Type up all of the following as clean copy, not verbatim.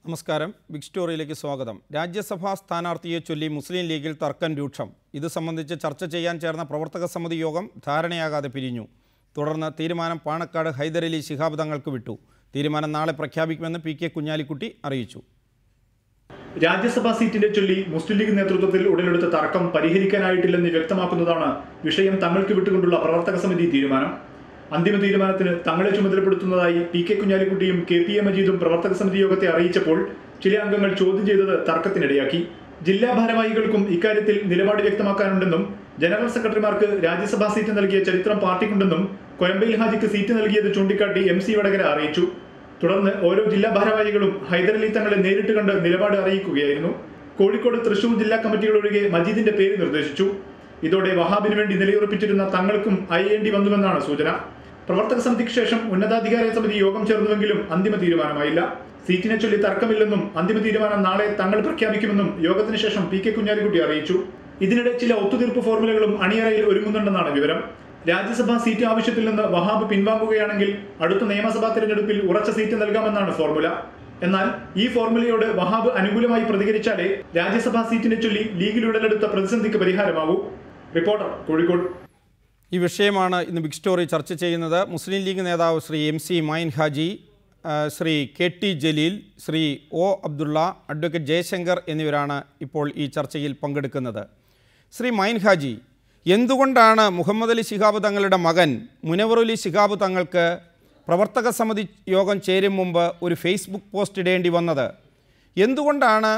നമസ്കാരം. ബിഗ് സ്റ്റോറിയിലേക്ക് സ്വാഗതം. രാജ്യസഭാ സ്ഥാനാർത്ഥിയെ ചൊല്ലി മുസ്ലിം ലീഗിൽ തർക്കം രൂക്ഷം. ഇത് സംബന്ധിച്ച് ചർച്ച ചെയ്യാൻ ചേർന്ന പ്രവർത്തക സമിതി യോഗം ധാരണയാകാതെ പിരിഞ്ഞു. തുടർന്ന് തീരുമാനം പാണക്കാട് ഹൈദരലി ശിഹാബ് തങ്ങൾക്ക് വിട്ടു. തീരുമാനം നാളെ പ്രഖ്യാപിക്കുമെന്ന് പി കെ കുഞ്ഞാലിക്കുട്ടി അറിയിച്ചു. രാജ്യസഭാ സീറ്റിനെ ചൊല്ലി മുസ്ലിം ലീഗ് നേതൃത്വത്തിൽ ഉടലെടുത്ത തർക്കം പരിഹരിക്കാനായിട്ടില്ലെന്ന് വ്യക്തമാക്കുന്നതാണ് വിഷയം തങ്ങൾക്ക് വിട്ടുകൊണ്ടുള്ള പ്രവർത്തക സമിതി തീരുമാനം. അന്തിമ തീരുമാനത്തിന് തങ്ങളെ ചുമതലപ്പെടുത്തുന്നതായി പി കെ കുഞ്ഞാലിക്കുട്ടിയും കെ പി എ മജീദും പ്രവർത്തക സമിതി യോഗത്തെ അറിയിച്ചപ്പോൾ ചില അംഗങ്ങൾ ചോദ്യം ചെയ്തത് തർക്കത്തിനിടയാക്കി. ജില്ലാ ഭാരവാഹികൾക്കും ഇക്കാര്യത്തിൽ നിലപാട് വ്യക്തമാക്കാനുണ്ടെന്നും ജനറൽ സെക്രട്ടറിമാർക്ക് രാജ്യസഭാ സീറ്റ് നൽകിയ ചരിത്രം പാർട്ടിക്കുണ്ടെന്നും കൊയമ്പയിൽ ഹാജിക്ക് സീറ്റ് നൽകിയത് ചൂണ്ടിക്കാട്ടി MC വടകര അറിയിച്ചു. തുടർന്ന് ഓരോ ജില്ലാ ഭാരവാഹികളും ഹൈദരലി തങ്ങളെ നേരിട്ട് കണ്ട് നിലപാട് അറിയിക്കുകയായിരുന്നു. കോഴിക്കോട്, തൃശൂർ ജില്ലാ കമ്മിറ്റികൾ ഒഴികെ മജീദിന്റെ പേര് നിർദ്ദേശിച്ചു. ഇതോടെ വഹാബിന് വേണ്ടി നിലയുറപ്പിച്ചിരുന്ന തങ്ങൾക്കും അയയേണ്ടി വന്നുവെന്നാണ് സൂചന. പ്രവർത്തക സമിതിക്ക് ശേഷം ഉന്നതാധികാര സമിതി യോഗം ചേർന്നുവെങ്കിലും അന്തിമ തീരുമാനമായില്ല. സീറ്റിനെ ചൊല്ലി തർക്കമില്ലെന്നും അന്തിമ തീരുമാനം നാളെ തങ്ങൾ പ്രഖ്യാപിക്കുമെന്നും യോഗത്തിന് ശേഷം പി കെ കുഞ്ഞാലിക്കുട്ടി അറിയിച്ചു. ഇതിനിടെ ചില ഒത്തുതീർപ്പ് ഫോർമുലകളും അണിയറയിൽ ഒരുങ്ങുന്നുണ്ടെന്നാണ് വിവരം. രാജ്യസഭാ സീറ്റ് ആവശ്യത്തിൽ നിന്ന് വഹാബ് പിൻവാങ്ങുകയാണെങ്കിൽ അടുത്ത നിയമസഭാ തെരഞ്ഞെടുപ്പിൽ ഉറച്ച സീറ്റ് നൽകാമെന്നാണ് ഫോർമുല. എന്നാൽ ഈ ഫോർമുലയോട് വഹാബ് അനുകൂലമായി പ്രതികരിച്ചാലേ രാജ്യസഭാ സീറ്റിനെ ചൊല്ലി ലീഗിൽ ഉടലെടുത്ത പ്രതിസന്ധിക്ക് പരിഹാരമാവൂ. റിപ്പോർട്ടർ, കോഴിക്കോട്. ഈ വിഷയമാണ് ഇന്ന് ബിഗ് സ്റ്റോറി ചർച്ച ചെയ്യുന്നത്. മുസ്ലിം ലീഗ് നേതാവ് Shri MC Mayin Haji, Shri KT Jaleel, Shri O Abdullah, advocate Jayashankar എന്നിവരാണ് ഇപ്പോൾ ഈ ചർച്ചയിൽ പങ്കെടുക്കുന്നത്. ശ്രീ മൈൻ ഹാജി, എന്തുകൊണ്ടാണ് മുഹമ്മദ് അലി ശിഹാബ് തങ്ങളുടെ മകൻ മുനവറുലി ശിഹാബ് തങ്ങൾക്ക് പ്രവർത്തക സമിതി യോഗം ചേരും മുമ്പ് ഒരു ഫേസ്ബുക്ക് പോസ്റ്റ് ഇടേണ്ടി വന്നത്? എന്തുകൊണ്ടാണ്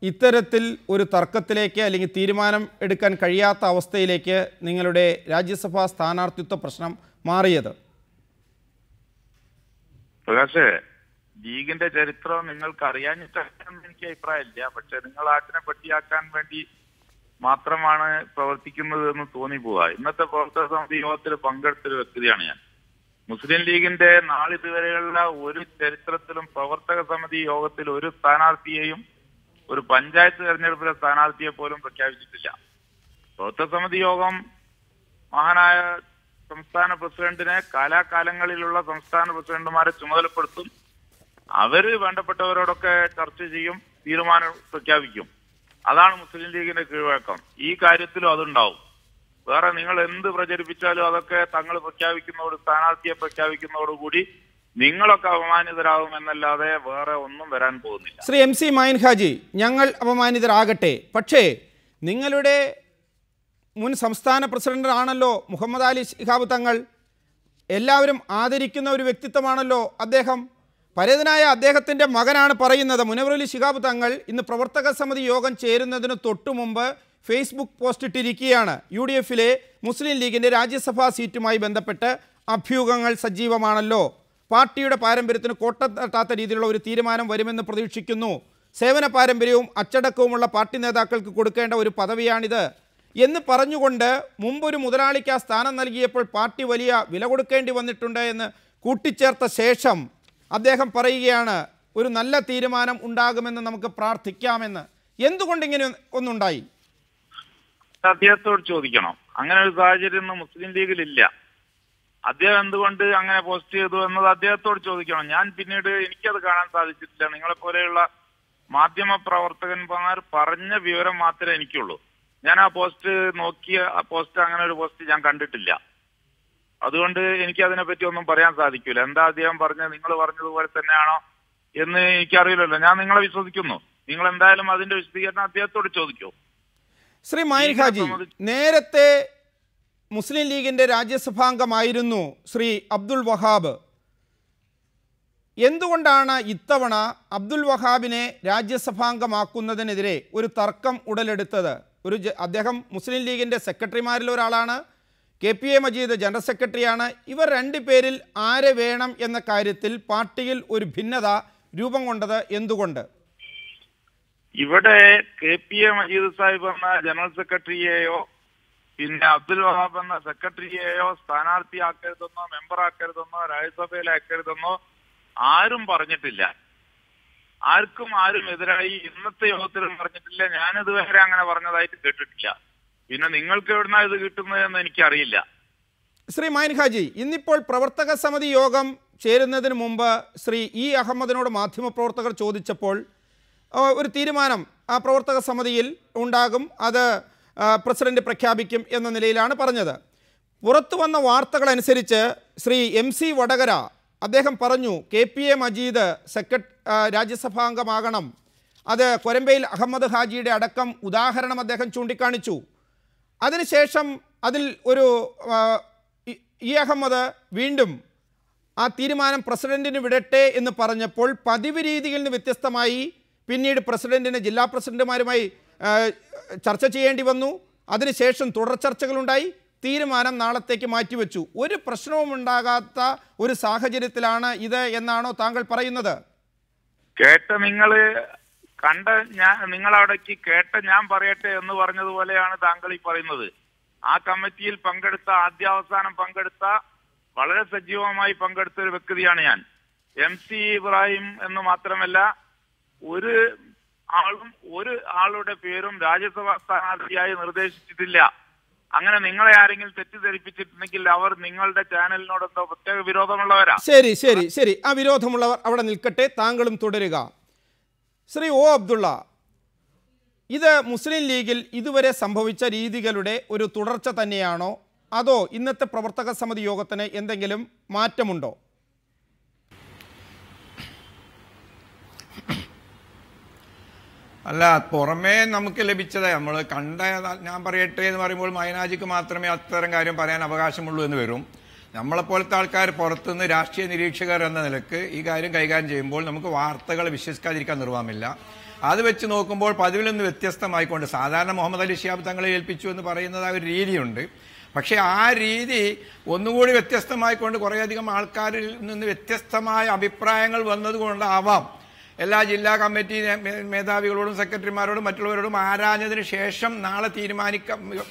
ഇത്തരത്തിൽ ഒരു തർക്കത്തിലേക്ക് അല്ലെങ്കിൽ തീരുമാനം എടുക്കാൻ കഴിയാത്ത അവസ്ഥയിലേക്ക് നിങ്ങളുടെ രാജ്യസഭാ സ്ഥാനാർത്ഥിത്വ പ്രശ്നം മാറിയത്? പ്രകാശേ, ലീഗിന്റെ ചരിത്രം നിങ്ങൾക്ക് അറിയാഞ്ഞിട്ടാണെന്ന് എനിക്ക് അഭിപ്രായമില്ല. പക്ഷെ നിങ്ങൾ ആറ്റിനെ പട്ടിയാക്കാൻ വേണ്ടി മാത്രമാണ് പ്രവർത്തിക്കുന്നത് എന്ന് തോന്നിപ്പോവാ. ഇന്നത്തെ പ്രവർത്തക സമിതി യോഗത്തിൽ പങ്കെടുത്തൊരു വ്യക്തിയാണ് ഞാൻ. മുസ്ലിം ലീഗിന്റെ നാളിതുവരെയുള്ള ഒരു ചരിത്രത്തിലും പ്രവർത്തക സമിതി യോഗത്തിൽ ഒരു സ്ഥാനാർത്ഥിയെയും ഒരു പഞ്ചായത്ത് തെരഞ്ഞെടുപ്പിലെ സ്ഥാനാർത്ഥിയെ പോലും പ്രഖ്യാപിച്ചിട്ടില്ല. പ്രവർത്തക സമിതി യോഗം മഹാനായ സംസ്ഥാന പ്രസിഡന്റിനെ കാലാകാലങ്ങളിലുള്ള സംസ്ഥാന പ്രസിഡന്റുമാരെ ചുമതലപ്പെടുത്തും. അവര് വേണ്ടപ്പെട്ടവരോടൊക്കെ ചർച്ച ചെയ്യും, തീരുമാനം പ്രഖ്യാപിക്കും. അതാണ് മുസ്ലിം ലീഗിന്റെ കീഴ്വഴക്കം. ഈ കാര്യത്തിലും അതുണ്ടാവും. വേറെ നിങ്ങൾ എന്ത് പ്രചരിപ്പിച്ചാലും അതൊക്കെ തങ്ങൾ പ്രഖ്യാപിക്കുന്നതോട്, സ്ഥാനാർത്ഥിയെ പ്രഖ്യാപിക്കുന്നതോടുകൂടി നിങ്ങളൊക്കെ അപമാനിതരാകുമെന്നല്ലാതെ വേറെ ഒന്നും വരാൻ പോകുന്നില്ല. ശ്രീ MC മൈൻ ഹാജി, ഞങ്ങൾ അപമാനിതരാകട്ടെ, പക്ഷേ നിങ്ങളുടെ മുൻ സംസ്ഥാന പ്രസിഡന്റ് ആണല്ലോ മുഹമ്മദ് അലി ശിഹാബ് തങ്ങൾ. എല്ലാവരും ആദരിക്കുന്ന ഒരു വ്യക്തിത്വമാണല്ലോ അദ്ദേഹം. പരേതനായ അദ്ദേഹത്തിൻ്റെ മകനാണ് പറയുന്നത്. മുനവറുലി ശിഹാബ് തങ്ങൾ ഇന്ന് പ്രവർത്തക സമിതി യോഗം ചേരുന്നതിന് തൊട്ടു മുമ്പ് ഫേസ്ബുക്ക് പോസ്റ്റ് ഇട്ടിരിക്കുകയാണ്. UDFലെ മുസ്ലിം ലീഗിൻ്റെ രാജ്യസഭാ സീറ്റുമായി ബന്ധപ്പെട്ട് അഭ്യൂഹങ്ങൾ സജീവമാണല്ലോ. പാർട്ടിയുടെ പാരമ്പര്യത്തിന് കോട്ടം തട്ടാത്ത രീതിയിലുള്ള ഒരു തീരുമാനം വരുമെന്ന് പ്രതീക്ഷിക്കുന്നു. സേവന പാരമ്പര്യവും അച്ചടക്കവുമുള്ള പാർട്ടി നേതാക്കൾക്ക് കൊടുക്കേണ്ട ഒരു പദവിയാണിത് എന്ന് പറഞ്ഞുകൊണ്ട് മുമ്പൊരു മുതലാളിക്ക് ആ സ്ഥാനം നൽകിയപ്പോൾ പാർട്ടി വലിയ വില കൊടുക്കേണ്ടി വന്നിട്ടുണ്ട് എന്ന് കൂട്ടിച്ചേർത്ത ശേഷം അദ്ദേഹം പറയുകയാണ് ഒരു നല്ല തീരുമാനം ഉണ്ടാകുമെന്ന് നമുക്ക് പ്രാർത്ഥിക്കാമെന്ന്. എന്തുകൊണ്ട് ഇങ്ങനെ ഒന്നുണ്ടായി? അദ്ദേഹത്തോട് ചോദിക്കണം. അങ്ങനെ ഒരു സാഹചര്യം മുസ്ലിം ലീഗിലില്ല. അദ്ദേഹം എന്തുകൊണ്ട് അങ്ങനെ പോസ്റ്റ് ചെയ്തു എന്നത് അദ്ദേഹത്തോട് ചോദിക്കണം. ഞാൻ പിന്നീട് എനിക്കത് കാണാൻ സാധിച്ചിട്ടില്ല. നിങ്ങളെപ്പോലെയുള്ള മാധ്യമ പ്രവർത്തകന്മാർ പറഞ്ഞ വിവരം മാത്രമേ എനിക്കുള്ളൂ. ഞാൻ ആ പോസ്റ്റ് നോക്കിയ ആ പോസ്റ്റ്, അങ്ങനെ ഒരു പോസ്റ്റ് ഞാൻ കണ്ടിട്ടില്ല. അതുകൊണ്ട് എനിക്ക് അതിനെപ്പറ്റി ഒന്നും പറയാൻ സാധിക്കില്ല. എന്താ അദ്ദേഹം പറഞ്ഞത്, നിങ്ങൾ പറഞ്ഞതുപോലെ തന്നെയാണോ എന്ന് എനിക്കറിയില്ലല്ലോ. ഞാൻ നിങ്ങളെ വിശ്വസിക്കുന്നു. നിങ്ങൾ എന്തായാലും അതിന്റെ വിശദീകരണം അദ്ദേഹത്തോട് ചോദിക്കൂ. ശ്രീ മൈൻ ഹാജി, നേരത്തെ മുസ്ലിം ലീഗിൻ്റെ രാജ്യസഭാംഗമായിരുന്നു ശ്രീ അബ്ദുൽ വഹാബ്. എന്തുകൊണ്ടാണ് ഇത്തവണ അബ്ദുൽ വഹാബിനെ രാജ്യസഭാംഗമാക്കുന്നതിനെതിരെ ഒരു തർക്കം ഉടലെടുത്തത്? അദ്ദേഹം മുസ്ലിം ലീഗിൻ്റെ സെക്രട്ടറിമാരിൽ ഒരാളാണ്. KPA മജീദ് ജനറൽ സെക്രട്ടറിയാണ്. ഇവർ രണ്ടുപേരിൽ ആരെ വേണം എന്ന കാര്യത്തിൽ പാർട്ടിയിൽ ഒരു ഭിന്നത രൂപം കൊണ്ടത് എന്തുകൊണ്ട്? ഇവിടെ KPA മജീദ് സാഹിബ് എന്ന ജനറൽ സെക്രട്ടറിയെയോ പിന്നെ അബ്ദുൽ വഹാബ് എന്ന സെക്രട്ടറിയെയോ സ്ഥാനാർത്ഥിയാക്കരുതെന്നോ മെമ്പറാക്കരുതെന്നോ രാജ്യസഭയിലാക്കരുതെന്നോ ആരും പറഞ്ഞിട്ടില്ല. ആരും എതിരായി ഇന്നത്തെ യോഗത്തിലും പറഞ്ഞിട്ടില്ല. ഞാനിതുവരെ അങ്ങനെ പറഞ്ഞതായിട്ട് കേട്ടിട്ടില്ല. പിന്നെ നിങ്ങൾക്ക് എവിടുന്നാ ഇത് കിട്ടുന്നത് എന്ന് എനിക്കറിയില്ല. ശ്രീ മൈൻ ഹാജി, ഇന്നിപ്പോൾ പ്രവർത്തക സമിതി യോഗം ചേരുന്നതിന് മുമ്പ് ശ്രീ ഇ അഹമ്മദിനോട് മാധ്യമപ്രവർത്തകർ ചോദിച്ചപ്പോൾ ഒരു തീരുമാനം ആ പ്രവർത്തക സമിതിയിൽ ഉണ്ടാകും, അത് പ്രസിഡന്റ് പ്രഖ്യാപിക്കും എന്ന നിലയിലാണ് പറഞ്ഞത്. പുറത്തു വന്ന വാർത്തകളനുസരിച്ച് ശ്രീ MC വടകര അദ്ദേഹം പറഞ്ഞു KPA മജീദ് രാജ്യസഭാംഗമാകണം. അത് കൊരമ്പയിൽ അഹമ്മദ് ഹാജിയുടെ അടക്കം ഉദാഹരണം അദ്ദേഹം ചൂണ്ടിക്കാണിച്ചു. അതിനുശേഷം അതിൽ ഒരു ഇ അഹമ്മദ് വീണ്ടും ആ തീരുമാനം പ്രസിഡന്റിന് വിടട്ടെ എന്ന് പറഞ്ഞപ്പോൾ പതിവ് രീതിയിൽ നിന്ന് വ്യത്യസ്തമായി പിന്നീട് പ്രസിഡന്റിന് ജില്ലാ പ്രസിഡന്റുമാരുമായി ചർച്ച ചെയ്യേണ്ടി വന്നു. അതിനുശേഷം തുടർ ചർച്ചകളുണ്ടായി. തീരുമാനം നാളത്തേക്ക് മാറ്റിവെച്ചു. ഒരു പ്രശ്നവും ഉണ്ടാകാത്ത ഒരു സാഹചര്യത്തിലാണ് ഇത് എന്നാണോ താങ്കൾ പറയുന്നത്? കേട്ട നിങ്ങള് കണ്ട നിങ്ങളവിടേക്ക് കേട്ട ഞാൻ പറയട്ടെ എന്ന് പറഞ്ഞതുപോലെയാണ് താങ്കൾ ഈ പറയുന്നത്. ആ കമ്മിറ്റിയിൽ പങ്കെടുത്ത ആദ്യാവസാനം പങ്കെടുത്ത വളരെ സജീവമായി പങ്കെടുത്ത ഒരു വ്യക്തിയാണ് ഞാൻ. MC ഇബ്രാഹിം എന്ന് മാത്രമല്ല ഒരു ആളുടെ പേരും രാജ്യസഭാ സ്ഥാനാർത്ഥിയായി നിർദ്ദേശിച്ചിട്ടില്ല. അങ്ങനെ നിങ്ങളെ ആരെങ്കിലും തെറ്റിദ്ധരിപ്പിച്ചിട്ടുണ്ടെങ്കിൽ അവർ നിങ്ങളുടെ ചാനലിനോട് എന്തോ പ്രത്യേക വിരോധമുള്ളവരാ. ശരി ശരി ശരി, ആ വിരോധമുള്ളവർ അവിടെ നിൽക്കട്ടെ, താങ്കളും തുടരുക. ശ്രീ O അബ്ദുള്ള, ഇത് മുസ്ലിം ലീഗിൽ ഇതുവരെ സംഭവിച്ച രീതികളുടെ ഒരു തുടർച്ച തന്നെയാണോ, അതോ ഇന്നത്തെ പ്രവർത്തക സമിതി യോഗത്തിന് എന്തെങ്കിലും മാറ്റമുണ്ടോ? അല്ല, പുറമേ നമുക്ക് ലഭിച്ചത് നമ്മൾ കണ്ട, ഞാൻ പറയട്ടെ എന്ന് പറയുമ്പോൾ മൈനാജിക്ക് മാത്രമേ അത്തരം കാര്യം പറയാൻ അവകാശമുള്ളൂ എന്ന് വരും. നമ്മളെപ്പോലത്തെ ആൾക്കാർ പുറത്തുനിന്ന് രാഷ്ട്രീയ നിരീക്ഷകർ എന്ന നിലക്ക് ഈ കാര്യം കൈകാര്യം ചെയ്യുമ്പോൾ നമുക്ക് വാർത്തകൾ വിശ്വസിക്കാതിരിക്കാൻ നിർവാഹമില്ല. അത് വെച്ച് നോക്കുമ്പോൾ പതിവിൽ നിന്ന് വ്യത്യസ്തമായിക്കൊണ്ട് സാധാരണ മുഹമ്മദ് അലി ശിഹാബ് തങ്ങളെ ഏൽപ്പിച്ചു എന്ന് പറയുന്നത് ആ ഒരു രീതിയുണ്ട്. പക്ഷേ ആ രീതി ഒന്നുകൂടി വ്യത്യസ്തമായിക്കൊണ്ട് കുറേയധികം ആൾക്കാരിൽ നിന്ന് വ്യത്യസ്തമായ അഭിപ്രായങ്ങൾ വന്നതുകൊണ്ടാവാം എല്ലാ ജില്ലാ കമ്മിറ്റി മേധാവികളോടും സെക്രട്ടറിമാരോടും മറ്റുള്ളവരോടും ആരാഞ്ഞതിന് ശേഷം നാളെ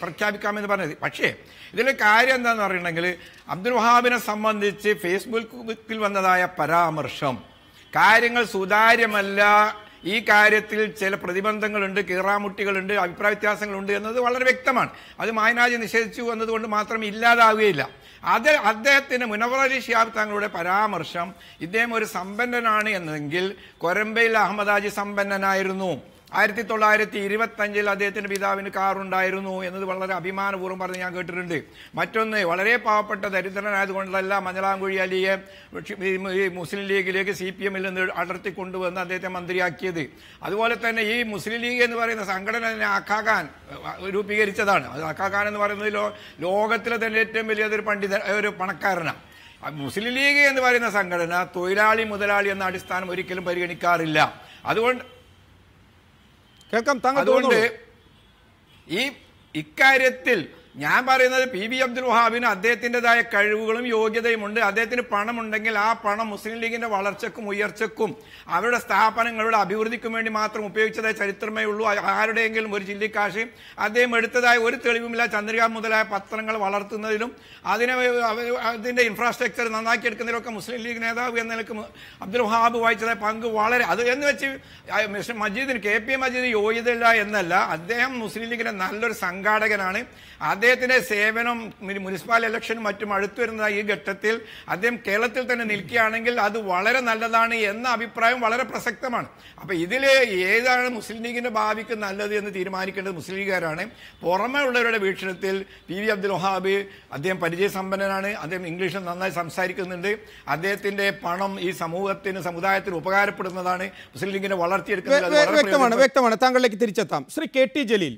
പ്രഖ്യാപിക്കാമെന്ന് പറഞ്ഞത്. പക്ഷേ ഇതിലെ കാര്യം എന്താണെന്ന് പറയുകയാണെങ്കിൽ അബ്ദുൽ വഹാബിനെ സംബന്ധിച്ച് ഫേസ്ബുക്കിൽ വന്നതായ പരാമർശം കാര്യങ്ങൾ സുതാര്യമല്ല, ഈ കാര്യത്തിൽ ചില പ്രതിബന്ധങ്ങളുണ്ട്, കീറാമുട്ടികളുണ്ട്, അഭിപ്രായ വ്യത്യാസങ്ങളുണ്ട് എന്നത് വളരെ വ്യക്തമാണ്. അത് മായനാജി നിഷേധിച്ചു എന്നതുകൊണ്ട് മാത്രം ഇല്ലാതാവുകയില്ല. അദ്ദേഹത്തിന് മുനവർ അലി ശിഹാബ് തങ്ങളുടെ പരാമർശം ഇദ്ദേഹം ഒരു സമ്പന്നനാണ് എന്നെങ്കിൽ കൊരമ്പയിൽ അഹമ്മദ് ഹാജി സമ്പന്നനായിരുന്നു. 1925 അദ്ദേഹത്തിന്റെ പിതാവിന് കാറുണ്ടായിരുന്നു എന്നത് വളരെ അഭിമാനപൂർവ്വം പറഞ്ഞ് ഞാൻ കേട്ടിട്ടുണ്ട്. മറ്റൊന്ന്, വളരെ പാവപ്പെട്ട ദരിദ്രനായതുകൊണ്ടല്ല മഞ്ഞളാംകുഴി അലിയെ മുസ്ലിം ലീഗിലേക്ക് CPM നിന്ന് അടർത്തി കൊണ്ടുവന്ന് അദ്ദേഹത്തെ മന്ത്രിയാക്കിയത്. അതുപോലെ തന്നെ ഈ മുസ്ലിം ലീഗ് എന്ന് പറയുന്ന സംഘടന ആഖാ ഖാൻ രൂപീകരിച്ചതാണ്. അത് ആഖാ ഖാൻ എന്ന് പറയുന്നത് ലോകത്തിലെ തന്നെ ഏറ്റവും വലിയ ഒരു പണക്കാരനാണ്. മുസ്ലിം ലീഗ് എന്ന് പറയുന്ന സംഘടന തൊഴിലാളി മുതലാളി എന്ന അടിസ്ഥാനം ഒരിക്കലും പരിഗണിക്കാറില്ല. അതുകൊണ്ട് ഇക്കാര്യത്തിൽ ഞാൻ പറയുന്നത് PB അബ്ദുൽ വഹാബിന് അദ്ദേഹത്തിൻ്റെതായ കഴിവുകളും യോഗ്യതയും ഉണ്ട്. അദ്ദേഹത്തിന് പണമുണ്ടെങ്കിൽ ആ പണം മുസ്ലിം ലീഗിന്റെ വളർച്ചക്കും ഉയർച്ചക്കും അവരുടെ സ്ഥാപനങ്ങളുടെ അഭിവൃദ്ധിക്കും വേണ്ടി മാത്രം ഉപയോഗിച്ചതായ ചരിത്രമേ ഉള്ളൂ. ആരുടെയെങ്കിലും ഒരു ചില്ലിക്കാശ് അദ്ദേഹം എടുത്തതായ ഒരു തെളിവുമില്ല. ചന്ദ്രിക മുതലായ പത്രങ്ങൾ വളർത്തുന്നതിലും അതിന്റെ ഇൻഫ്രാസ്ട്രക്ചർ നന്നാക്കിയെടുക്കുന്നതിലൊക്കെ മുസ്ലിം ലീഗ് നേതാവ് എന്ന നിലക്ക് അബ്ദുൽ വഹാബ് വഹിച്ചതായ പങ്ക് വളരെ അത് എന്ന് വെച്ച് മജീദിന് KPA മജീദിന് യോഗ്യതയില്ല എന്നല്ല. അദ്ദേഹം മുസ്ലിം ലീഗിന്റെ നല്ലൊരു സംഘാടകനാണ്. അദ്ദേഹത്തിന്റെ സേവനം മുനിസിപ്പൽ ഇലക്ഷനും മറ്റും അടുത്തു വരുന്ന ഈ ഘട്ടത്തിൽ അദ്ദേഹം കേരളത്തിൽ തന്നെ നിൽക്കുകയാണെങ്കിൽ അത് വളരെ നല്ലതാണ് എന്ന അഭിപ്രായം വളരെ പ്രസക്തമാണ്. അപ്പൊ ഇതില് ഏതാണ് മുസ്ലിം ലീഗിന്റെ ഭാവിക്ക് നല്ലത് എന്ന് തീരുമാനിക്കേണ്ടത് മുസ്ലിം ലീഗുകാരാണ്. പുറമെ ഉള്ളവരുടെ വീക്ഷണത്തിൽ PB അബ്ദുൽ വഹാബ് അദ്ദേഹം പരിചയസമ്പന്നനാണ്, അദ്ദേഹം ഇംഗ്ലീഷിൽ നന്നായി സംസാരിക്കുന്നുണ്ട്, അദ്ദേഹത്തിന്റെ പണം ഈ സമുദായത്തിന് ഉപകാരപ്പെടുന്നതാണ്, മുസ്ലിം ലീഗിനെ വളർത്തിയെടുക്കുന്നത് വ്യക്തമാണ്. താങ്കളിലേക്ക് തിരിച്ചെത്താം. ശ്രീ KT ജലീൽ,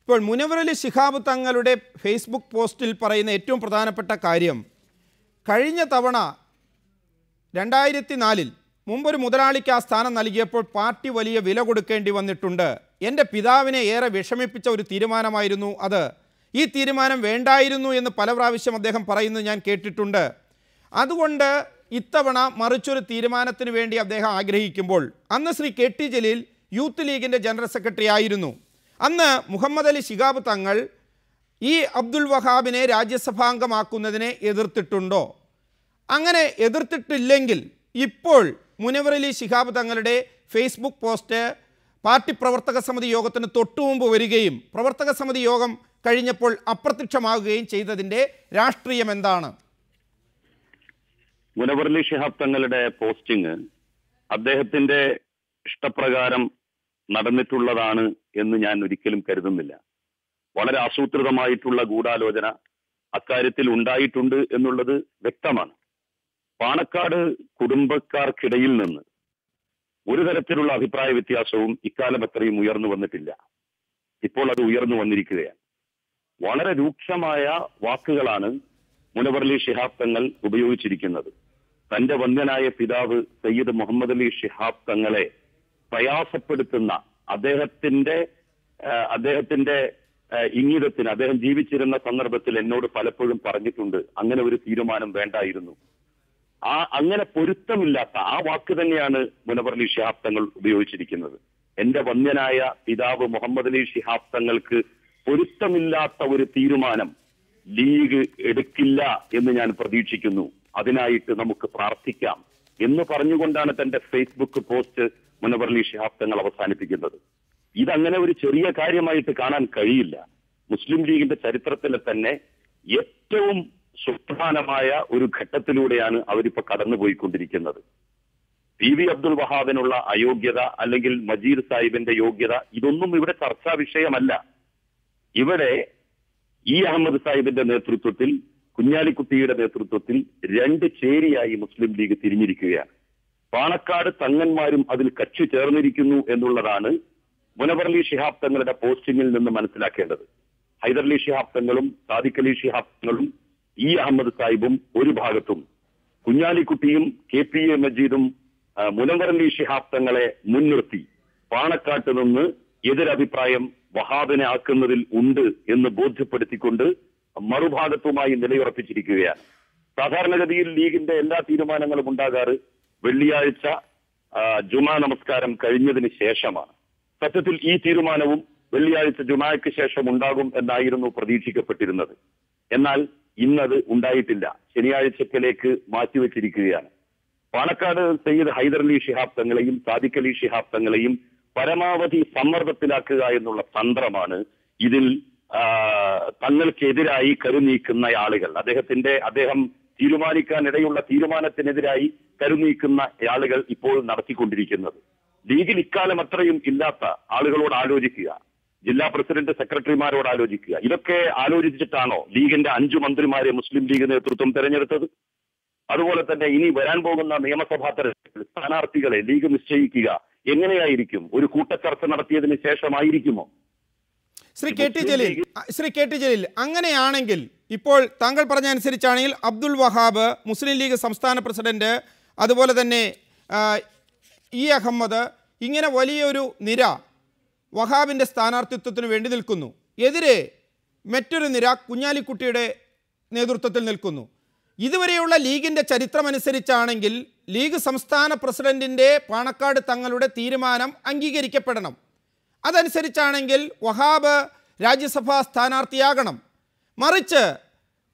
ഇപ്പോൾ മുനവർ അലി ശിഹാബ് തങ്ങളുടെ ഫേസ്ബുക്ക് പോസ്റ്റിൽ പറയുന്ന ഏറ്റവും പ്രധാനപ്പെട്ട കാര്യം, കഴിഞ്ഞ തവണ 2004 മുമ്പൊരു മുതലാളിക്ക് ആ സ്ഥാനം നൽകിയപ്പോൾ പാർട്ടി വലിയ വില കൊടുക്കേണ്ടി വന്നിട്ടുണ്ട്. എൻ്റെ പിതാവിനെ ഏറെ വിഷമിപ്പിച്ച ഒരു തീരുമാനമായിരുന്നു അത്. ഈ തീരുമാനം വേണ്ടായിരുന്നു എന്ന് പല പ്രാവശ്യം അദ്ദേഹം പറയുന്നത് ഞാൻ കേട്ടിട്ടുണ്ട്. അതുകൊണ്ട് ഇത്തവണ മറിച്ചൊരു തീരുമാനത്തിന് വേണ്ടി അദ്ദേഹം ആഗ്രഹിക്കുമ്പോൾ, അന്ന് ശ്രീ KT ജലീൽ യൂത്ത് ലീഗിൻ്റെ ജനറൽ സെക്രട്ടറി ആയിരുന്നു. അന്ന് മുഹമ്മദ് അലി ശിഹാബ് തങ്ങൾ ഈ അബ്ദുൽ വഹാബിനെ രാജ്യസഭാംഗമാക്കുന്നതിനെ എതിർത്തിട്ടുണ്ടോ? അങ്ങനെ എതിർത്തിട്ടില്ലെങ്കിൽ ഇപ്പോൾ മുനവർ അലി ശിഹാബ് തങ്ങളുടെ ഫേസ്ബുക്ക് പോസ്റ്റ് പാർട്ടി പ്രവർത്തക സമിതി യോഗത്തിന് തൊട്ടുമുമ്പ് വരികയും പ്രവർത്തക സമിതി യോഗം കഴിഞ്ഞപ്പോൾ അപ്രത്യക്ഷമാകുകയും ചെയ്തതിൻ്റെ രാഷ്ട്രീയം എന്താണ്? മുനവറലി ശിഹാബ് തങ്ങളുടെ പോസ്റ്റിംഗ് അദ്ദേഹത്തിന്റെ ഇഷ്ടപ്രകാരം നടന്നിട്ടുള്ളതാണ് എന്ന് ഞാൻ ഒരിക്കലും കരുതുന്നില്ല. വളരെ ആസൂത്രിതമായിട്ടുള്ള ഗൂഢാലോചന അക്കാര്യത്തിൽ ഉണ്ടായിട്ടുണ്ട് എന്നുള്ളത് വ്യക്തമാണ്. പാണക്കാട് കുടുംബക്കാർക്കിടയിൽ നിന്ന് ഒരു തരത്തിലുള്ള അഭിപ്രായ വ്യത്യാസവും ഇക്കാലം അത്രയും ഉയർന്നു വന്നിട്ടില്ല. ഇപ്പോൾ അത് ഉയർന്നു വന്നിരിക്കുകയാണ്. വളരെ രൂക്ഷമായ വാക്കുകളാണ് മുനവറലി ശിഹാബ് തങ്ങൾ ഉപയോഗിച്ചിരിക്കുന്നത്. തന്റെ വന്ധ്യനായ പിതാവ് സയ്യിദ് മുഹമ്മദ് അലി ശിഹാബ് തങ്ങളെ പ്രയാസപ്പെടുത്തുന്ന അദ്ദേഹത്തിന്റെ ഇംഗിതത്തിന് അദ്ദേഹം ജീവിച്ചിരുന്ന സന്ദർഭത്തിൽ എന്നോട് പലപ്പോഴും പറഞ്ഞിട്ടുണ്ട്, അങ്ങനെ ഒരു തീരുമാനം വേണ്ടായിരുന്നു. അങ്ങനെ പൊരുത്തമില്ലാത്ത ആ വാക്ക് തന്നെയാണ് മുനവറലി ശിഹാബ് തങ്ങൾ ഉപയോഗിച്ചിരിക്കുന്നത്. എന്റെ വന്ധ്യനായ പിതാവ് മുഹമ്മദ് അലി ശിഹാബ് തങ്ങൾക്ക് പൊരുത്തമില്ലാത്ത ഒരു തീരുമാനം ലീഗ് എടുക്കില്ല എന്ന് ഞാൻ പ്രതീക്ഷിക്കുന്നു, അതിനായിട്ട് നമുക്ക് പ്രാർത്ഥിക്കാം എന്ന് പറഞ്ഞുകൊണ്ടാണ് തന്റെ ഫേസ്ബുക്ക് പോസ്റ്റ് മുനവറലി ശിഹാബ് തങ്ങൾ അവസാനിപ്പിക്കുന്നത്. ഇതങ്ങനെ ഒരു ചെറിയ കാര്യമായിട്ട് കാണാൻ കഴിയില്ല. മുസ്ലിം ലീഗിന്റെ ചരിത്രത്തിലെ തന്നെ ഏറ്റവും സുപ്രധാനമായ ഒരു ഘട്ടത്തിലൂടെയാണ് അവരിപ്പോ കടന്നുപോയിക്കൊണ്ടിരിക്കുന്നത്. PV അബ്ദുൽ വഹാബിനുള്ള അയോഗ്യത അല്ലെങ്കിൽ മജീദ് സാഹിബിന്റെ യോഗ്യത ഇതൊന്നും ഇവിടെ ചർച്ചാ വിഷയമല്ല. ഇവിടെ അഹമ്മദ് സാഹിബിന്റെ നേതൃത്വത്തിൽ, കുഞ്ഞാലിക്കുട്ടിയുടെ നേതൃത്വത്തിൽ രണ്ട് ചേരിയായി മുസ്ലിം ലീഗ് തിരിഞ്ഞിരിക്കുകയാണ്. പാണക്കാട് തങ്ങന്മാരും അതിൽ കക്ഷി ചേർന്നിരിക്കുന്നു എന്നുള്ളതാണ് മുനവറലി ശിഹാബ് തങ്ങളുടെ പോസ്റ്റിംഗിൽ നിന്ന് മനസ്സിലാക്കേണ്ടത്. ഹൈദരലി ശിഹാബ് തങ്ങളും സാദിഖ് അലി ശിഹാബ് തങ്ങളും അഹമ്മദ് സാഹിബും ഒരു ഭാഗത്തും, കുഞ്ഞാലിക്കുട്ടിയും KPA മജീദും മുനവറലി ശിഹാബ് തങ്ങളെ മുൻനിർത്തി പാണക്കാട്ട് നിന്ന് എതിരഭിപ്രായം വഹാബിനെ ആക്കുന്നതിൽ ഉണ്ട് എന്ന് ബോധ്യപ്പെടുത്തിക്കൊണ്ട് മറുഭാഗത്തുമായി നിലയുറപ്പിച്ചിരിക്കുകയാണ്. സാധാരണഗതിയിൽ ലീഗിന്റെ എല്ലാ തീരുമാനങ്ങളും ഉണ്ടാകാറ് വെള്ളിയാഴ്ച ജുമാ നമസ്കാരം കഴിഞ്ഞതിന് ശേഷമാണ്. സത്യത്തിൽ ഈ തീരുമാനവും വെള്ളിയാഴ്ച ജുമായ്ക്ക് ശേഷം ഉണ്ടാകും എന്നായിരുന്നു പ്രതീക്ഷിക്കപ്പെട്ടിരുന്നത്. എന്നാൽ ഇന്നത് ഉണ്ടായിട്ടില്ല, ശനിയാഴ്ചക്കിലേക്ക് മാറ്റിവെച്ചിരിക്കുകയാണ്. പാണക്കാട് സയ്യിദ് ഹൈദരലി ശിഹാബ് തങ്ങളെയും സാദിഖ് അലി ശിഹാബ് തങ്ങളെയും പരമാവധി സമ്മർദ്ദത്തിലാക്കുക എന്നുള്ള തന്ത്രമാണ് ഇതിൽ തങ്ങൾക്കെതിരായി കരുനീക്കുന്ന ആളുകൾ, അദ്ദേഹം തീരുമാനിക്കാനിടയുള്ള തീരുമാനത്തിനെതിരായി കരുനീക്കുന്ന ആളുകൾ ഇപ്പോൾ നടത്തിക്കൊണ്ടിരിക്കുന്നത്. ലീഗിൽ ഇക്കാലം അത്രയും ഇല്ലാത്ത ആളുകളോട് ആലോചിക്കുക, ജില്ലാ പ്രസിഡന്റ് സെക്രട്ടറിമാരോട് ആലോചിക്കുക. ഇതൊക്കെ ആലോചിച്ചിട്ടാണോ ലീഗിന്റെ 5 മന്ത്രിമാരെ മുസ്ലിം ലീഗ് നേതൃത്വം തെരഞ്ഞെടുത്തത്? അതുപോലെ തന്നെ ഇനി വരാൻ പോകുന്ന നിയമസഭാ തെരഞ്ഞെടുപ്പിൽ സ്ഥാനാർത്ഥികളെ ലീഗ് നിശ്ചയിക്കുക എങ്ങനെയായിരിക്കും? ഒരു കൂട്ടച്ചർച്ച നടത്തിയതിന് ശേഷമായിരിക്കുമോ? ശ്രീ കെ ടി ജലീൽ, അങ്ങനെയാണെങ്കിൽ ഇപ്പോൾ താങ്കൾ പറഞ്ഞ അനുസരിച്ചാണെങ്കിൽ അബ്ദുൽ വഹാബ്, മുസ്ലിം ലീഗ് സംസ്ഥാന പ്രസിഡന്റ്, അതുപോലെ തന്നെ അഹമ്മദ്, ഇങ്ങനെ വലിയൊരു നിര വഹാബിൻ്റെ സ്ഥാനാർത്ഥിത്വത്തിന് വേണ്ടി നിൽക്കുന്നു. എതിരെ മറ്റൊരു നിര കുഞ്ഞാലിക്കുട്ടിയുടെ നേതൃത്വത്തിൽ നിൽക്കുന്നു. ഇതുവരെയുള്ള ലീഗിൻ്റെ ചരിത്രമനുസരിച്ചാണെങ്കിൽ ലീഗ് സംസ്ഥാന പ്രസിഡന്റിൻ്റെ പാണക്കാട് തങ്ങളുടെ തീരുമാനം അംഗീകരിക്കപ്പെടണം. അതനുസരിച്ചാണെങ്കിൽ വഹാബ് രാജ്യസഭാ സ്ഥാനാർത്ഥിയാകണം. മറിച്ച്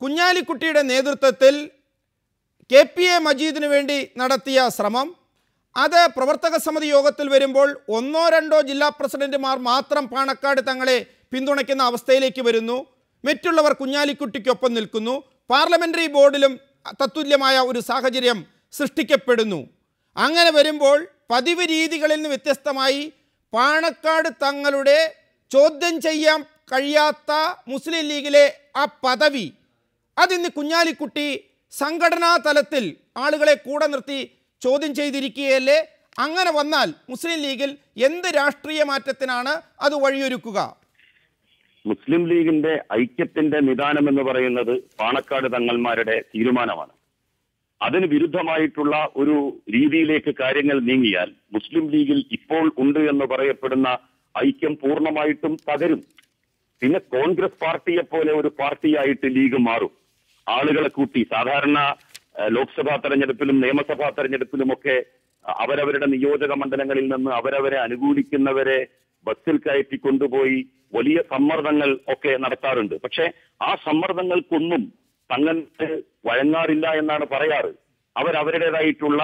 കുഞ്ഞാലിക്കുട്ടിയുടെ നേതൃത്വത്തിൽ KPA മജീദിന് വേണ്ടി നടത്തിയ ശ്രമം, അത് പ്രവർത്തക സമിതി യോഗത്തിൽ വരുമ്പോൾ 1-2 ജില്ലാ പ്രസിഡന്റുമാർ മാത്രം പാണക്കാട് തങ്ങളെ പിന്തുണയ്ക്കുന്ന അവസ്ഥയിലേക്ക് വരുന്നു. മറ്റുള്ളവർ കുഞ്ഞാലിക്കുട്ടിക്കൊപ്പം നിൽക്കുന്നു. പാർലമെന്ററി ബോർഡിലും തത്തുല്യമായ ഒരു സാഹചര്യം സൃഷ്ടിക്കപ്പെടുന്നു. അങ്ങനെ വരുമ്പോൾ പതിവ് രീതികളിൽ നിന്ന് വ്യത്യസ്തമായി പാണക്കാട് തങ്ങളുടെ ചോദ്യം ചെയ്യാൻ കഴിയാത്ത മുസ്ലിം ലീഗിലെ ആ പദവി, അതിന്ന് കുഞ്ഞാലിക്കുട്ടി സംഘടനാ തലത്തിൽ ആളുകളെ കൂടെ നിർത്തി ചോദ്യം ചെയ്തിരിക്കുകയല്ലേ? അങ്ങനെ വന്നാൽ മുസ്ലിം ലീഗിൽ എന്ത് രാഷ്ട്രീയ മാറ്റത്തിനാണ് അത് വഴിയൊരുക്കുക? മുസ്ലിം ലീഗിന്റെ ഐക്യത്തിന്റെ നിദാനം എന്ന് പറയുന്നത് പാണക്കാട് തങ്ങന്മാരുടെ തീരുമാനമാണ്. അതിന് വിരുദ്ധമായിട്ടുള്ള ഒരു രീതിയിലേക്ക് കാര്യങ്ങൾ നീങ്ങിയാൽ മുസ്ലിം ലീഗിൽ ഇപ്പോൾ ഉണ്ട് എന്ന് പറയപ്പെടുന്ന ഐക്യം പൂർണ്ണമായിട്ടും തകരും. പിന്നെ കോൺഗ്രസ് പാർട്ടിയെ പോലെ ഒരു പാർട്ടിയായിട്ട് ലീഗ് മാറും. ആളുകളെ കൂട്ടി, സാധാരണ ലോക്സഭാ തെരഞ്ഞെടുപ്പിലും നിയമസഭാ തെരഞ്ഞെടുപ്പിലുമൊക്കെ അവരവരുടെ നിയോജക മണ്ഡലങ്ങളിൽ നിന്ന് അവരവരെ അനുകൂലിക്കുന്നവരെ ബസ്സിൽ കയറ്റി കൊണ്ടുപോയി വലിയ സമ്മർദ്ദങ്ങൾ ഒക്കെ നടത്താറുണ്ട്. പക്ഷെ ആ സമ്മർദ്ദങ്ങൾക്കൊന്നും തങ്ങൾക്ക് വഴങ്ങാറില്ല എന്നാണ് പറയാറ്. അവരവരുടേതായിട്ടുള്ള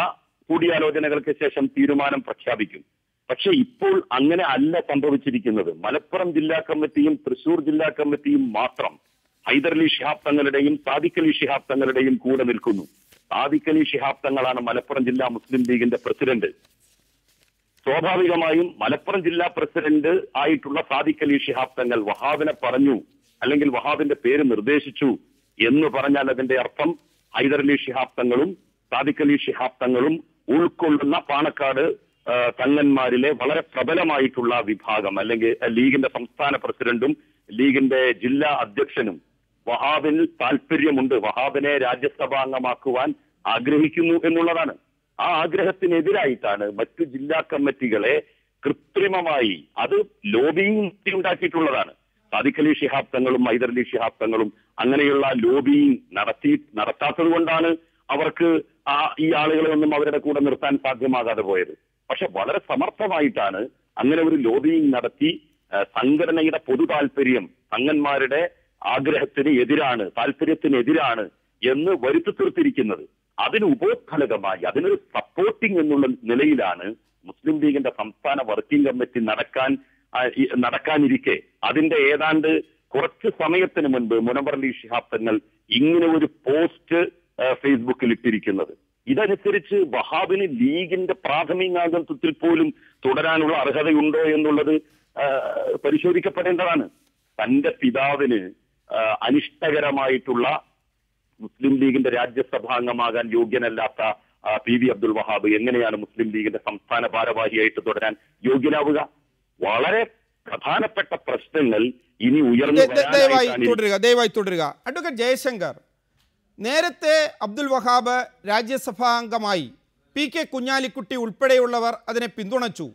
കൂടിയാലോചനകൾക്ക് ശേഷം തീരുമാനം പ്രഖ്യാപിക്കും. പക്ഷെ ഇപ്പോൾ അങ്ങനെ അല്ല സംഭവിച്ചിരിക്കുന്നത്. മലപ്പുറം ജില്ലാ കമ്മിറ്റിയും തൃശൂർ ജില്ലാ കമ്മിറ്റിയും മാത്രം ഹൈദരലി ശിഹാബ് തങ്ങളുടെയും സാദിഖ് അലി ശിഹാബ് തങ്ങളുടെയും കൂടെ നിൽക്കുന്നു. സാദിഖ് അലി ശിഹാബ് തങ്ങളാണ് മലപ്പുറം ജില്ലാ മുസ്ലിം ലീഗിന്റെ പ്രസിഡന്റ്. സ്വാഭാവികമായും മലപ്പുറം ജില്ലാ പ്രസിഡന്റ് ആയിട്ടുള്ള സാദിഖ് അലി ശിഹാബ് തങ്ങൾ വഹാബിനെ പറഞ്ഞു, അല്ലെങ്കിൽ വഹാബിന്റെ പേര് നിർദ്ദേശിച്ചു എന്ന് പറഞ്ഞാൽ അതിന്റെ അർത്ഥം ഹൈദരലി ശിഹാബ് തങ്ങളും സാദിഖ് അലി ശിഹാബ് തങ്ങളും ഉൾക്കൊള്ളുന്ന പാണക്കാട് തങ്ങന്മാരിലെ വളരെ പ്രബലമായിട്ടുള്ള വിഭാഗം, അല്ലെങ്കിൽ ലീഗിന്റെ സംസ്ഥാന പ്രസിഡന്റും ലീഗിന്റെ ജില്ലാ അധ്യക്ഷനും വഹാബിന് താല്പര്യമുണ്ട്, വഹാബിനെ രാജ്യസഭാംഗമാക്കുവാൻ ആഗ്രഹിക്കുന്നു എന്നുള്ളതാണ്. ആ ആഗ്രഹത്തിനെതിരായിട്ടാണ് മറ്റു ജില്ലാ കമ്മിറ്റികളെ കൃത്രിമമായി, അത് ലോബിയിങ് ഉണ്ടാക്കിയിട്ടുള്ളതാണ്. സാദിഖ് അലി ശിഹാബ് തങ്ങളും ഹൈദരലി ശിഹാബ് തങ്ങളും അങ്ങനെയുള്ള ലോബിയിങ് നടത്താത്തത് കൊണ്ടാണ് അവർക്ക് ഈ ആളുകളെ ഒന്നും അവരുടെ കൂടെ നിർത്താൻ സാധ്യമാകാതെ പോയത്. പക്ഷെ വളരെ സമർത്ഥമായിട്ടാണ് അങ്ങനെ ഒരു ലോബിയിങ് നടത്തി സംഘടനയുടെ പൊതു താല്പര്യം തങ്ങന്മാരുടെ ആഗ്രഹത്തിന് എതിരാണ്, താല്പര്യത്തിനെതിരാണ് എന്ന് വരുത്തി തീർത്തിരിക്കുന്നത്. അതിന് ഉപോത്ഫലകമായി, അതിനൊരു സപ്പോർട്ടിംഗ് എന്നുള്ള നിലയിലാണ് മുസ്ലിം ലീഗിന്റെ സംസ്ഥാന വർക്കിംഗ് കമ്മിറ്റി നടക്കാനിരിക്കെ അതിന്റെ ഏതാണ്ട് കുറച്ച് സമയത്തിന് മുൻപ് മുനവർ അലി ശിഹാബ് തങ്ങൾ ഇങ്ങനെ ഒരു പോസ്റ്റ് ഫേസ്ബുക്കിൽ ഇട്ടിരിക്കുന്നത്. ഇതനുസരിച്ച് വഹാബിന് ലീഗിന്റെ പ്രാഥമിക അംഗത്വത്തിൽ പോലും തുടരാനുള്ള അർഹതയുണ്ടോ എന്നുള്ളത് പരിശോധിക്കപ്പെടേണ്ടതാണ്. തന്റെ പിതാവിന് അനിഷ്ടകരമായിട്ടുള്ള മുസ്ലിം ലീഗിന്റെ രാജ്യസഭാംഗമാകാൻ യോഗ്യനല്ലാത്ത പി വി അബ്ദുൽ വഹാബ് എങ്ങനെയാണ് മുസ്ലിം ലീഗിന്റെ സംസ്ഥാന ഭാരവാഹിയായിട്ട് തുടരാൻ യോഗ്യനാവുക? വളരെ പ്രധാനപ്പെട്ട പ്രശ്നങ്ങൾ ഇനി ദയവായി തുടരുക. അഡ്വക്കേറ്റ് ജയശങ്കർ, നേരത്തെ അബ്ദുൽ വഹാബ് രാജ്യസഭാംഗമായി, പി കെ കുഞ്ഞാലിക്കുട്ടി ഉൾപ്പെടെയുള്ളവർ അതിനെ പിന്തുണച്ചു.